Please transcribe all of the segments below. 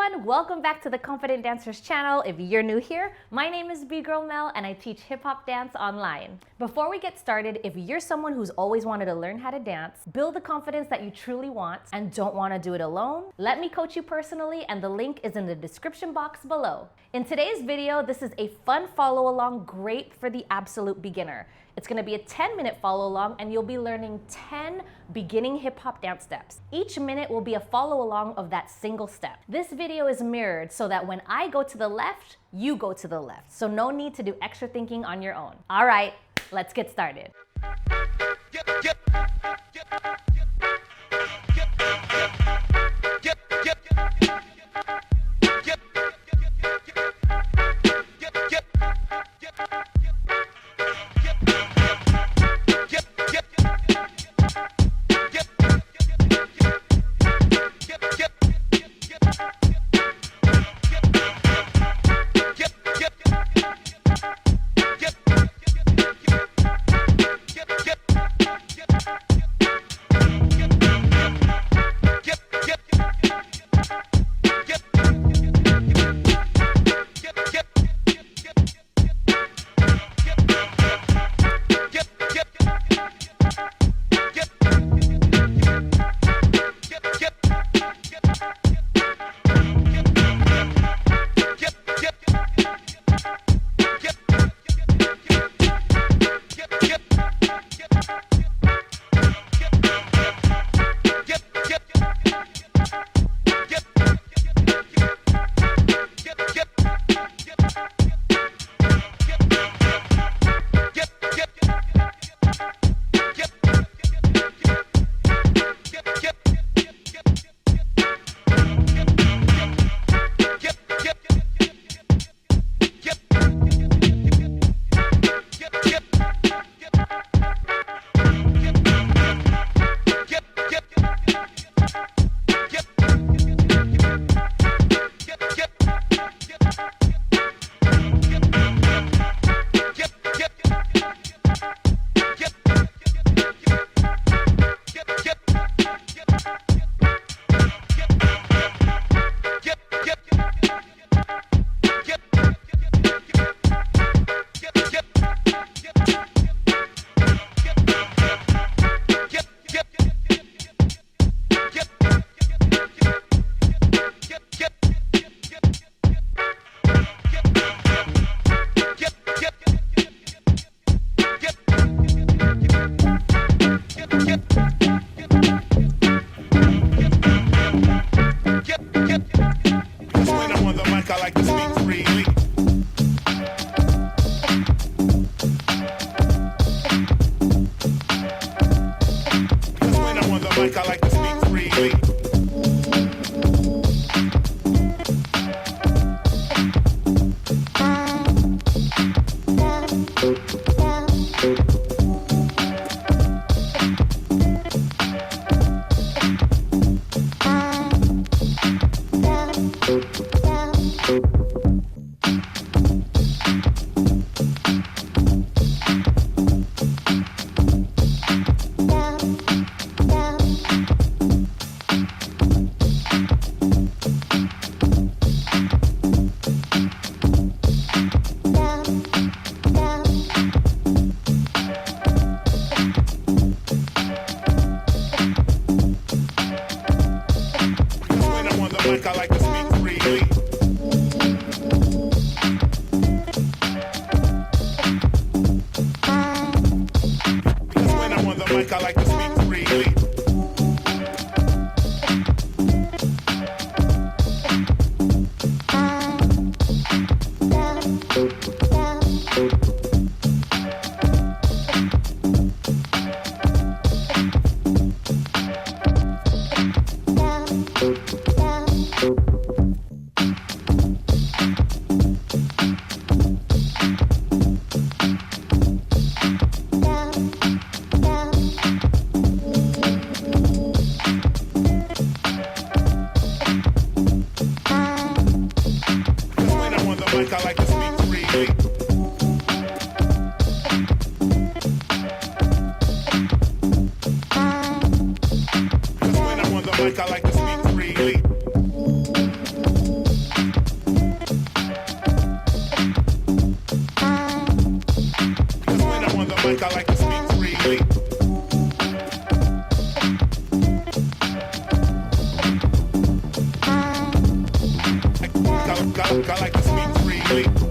everyone, welcome back to the Confident Dancers channel. If you're new here, my name is B-Girl Mel and I teach hip-hop dance online. Before we get started, if you're someone who's always wanted to learn how to dance, build the confidence that you truly want, and don't want to do it alone, let me coach you personally, and the link is in the description box below. In today's video, this is a fun follow-along great for the absolute beginner. It's going to be a 10-minute follow-along and you'll be learning 10 beginning hip-hop dance steps. Each minute will be a follow-along of that single step. This video is mirrored so that when I go to the left, you go to the left. So no need to do extra thinking on your own. All right, let's get started. I like to speak freely.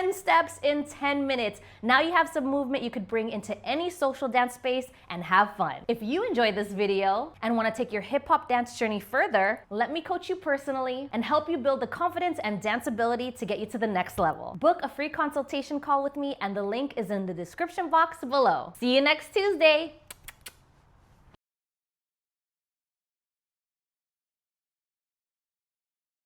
10 steps in 10 minutes. Now you have some movement you could bring into any social dance space and have fun. If you enjoyed this video and want to take your hip hop dance journey further, let me coach you personally and help you build the confidence and dance ability to get you to the next level. Book a free consultation call with me and the link is in the description box below. See you next Tuesday.